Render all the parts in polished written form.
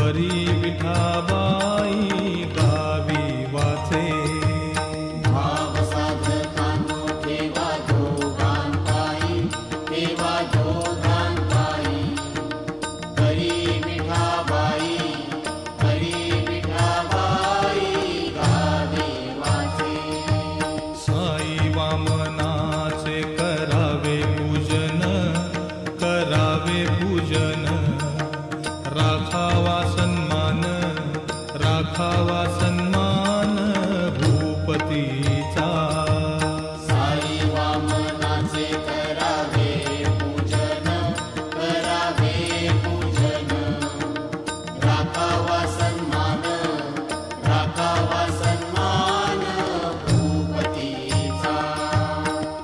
हरी विठाबाई गावी वाचे। भाव साधकांनो ठेवा जोगांपायी, ठेवा जोगांपायी। हरी विठाबाई, हरी विठाबाई गावी वाचे। साई वामनाचे करावे पूजन, करावे पूजन। राखावा सन्मान, राखावा सन्मान भूपतीचा। साई वामनाचे करावे पूजन, करावे पूजन। राखावा सन्मान, राखावा सन्मान भूपतीचा।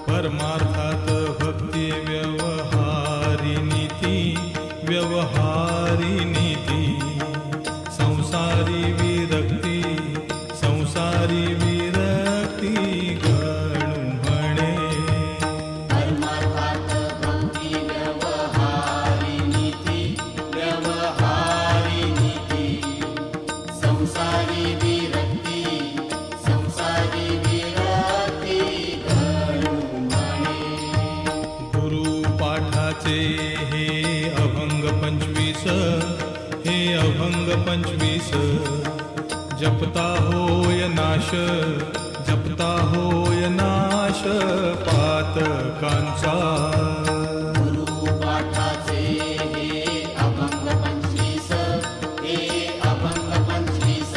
परमार्थात भक्ती व्यवहारी नीती, व्यवहारी नीती। संसारी विरक्ती, संसारी विरक्ती गणू म्हणे। परमार्थात भक्ती व्यवहारी नीती, व्यवहारी नीती। संसारी विरक्ती, संसारी विरक्ती गणू म्हणे। गुरुपाठाचे हे अभंग 25, हे अभंग 25। जपता होय नाश, जपता होय नाश पातकांचा। गुरुपाठाचे हे अभंग 25, हे अभंग 25।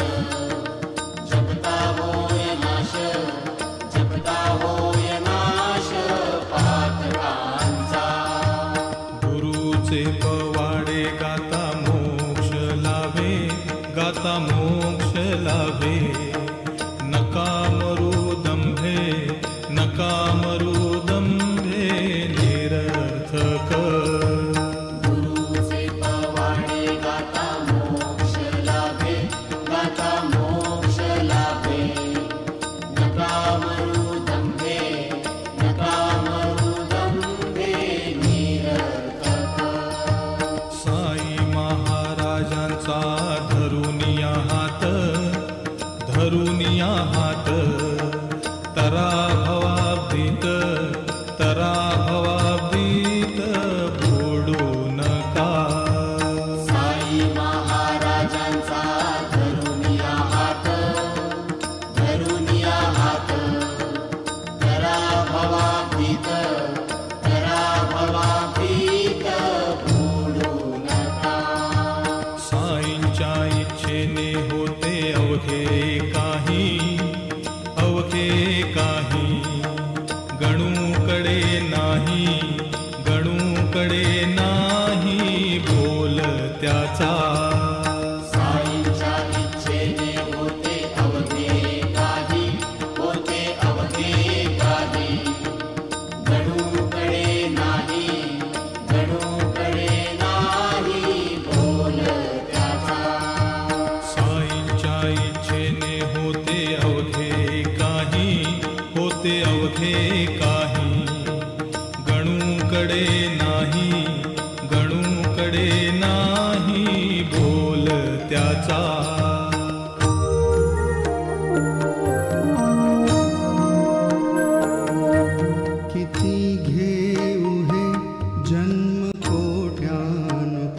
जपता होय नाश, जपता होय नाश पातकांचा। गुरुचे पवाडे गाता मोक्ष लाभे, गाता मोक्ष लाभे। नका मरू दंभे, नका मरू दंभे निरर्थक। गुरुचे पवाडे गाता मोक्ष लाभे, गाता मोक्ष लाभे। नका मरू दंभे, नका मरू दंभे निरर्थक। साई महाराजांचा धरुनिया हात, धरुनिया हात। तरा भवाब्दीत, तरा भवाब्दीत बुडू नका। साई महाराजांचा धरुनिया हात, धरुनिया हात। तरा भवाब्दीत, तरा भवाब्दीत बुडू नका। साईंच्या इच्छेने होते अवघे काही, अवघे काही। गणूकडे नाही, गणूकडे नाही बोल त्याचा। साईंच्या इच्छेने होते अवघे काही, होते अवघे काही। गणूकडे नाही, गणूकडे नाही बोल त्याचा। साईंच्या इच्छेने होते अवघे काही, होते अवघे काही। गणूकडे नाही, गणूकडे नाही बोल त्याचा। किती घेऊ हे जन्म कोट्यानुकोटी,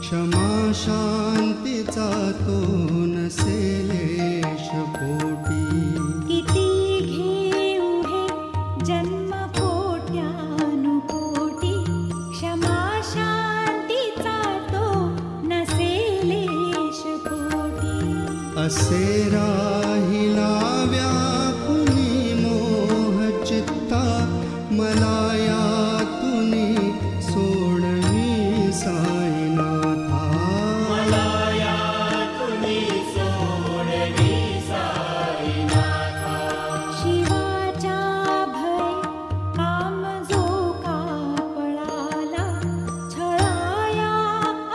क्षमा शांतीचा तो नसेलेश पोटी। किती घेऊ हे जन्म कोट्यानुकोटी, क्षमा शांतीचा तो नसेलेश पोटी। असे राहिला व्याकुनी मोह चित्ता, मला यातुनी सोडवी साईनाथा। मला यातुनी सोडवी साईनाथा। शिवाच्या भय काम जो का पळाला, छळाया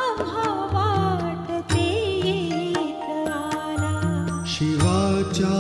आम्हा वाट ते येत आला। शिवाच्या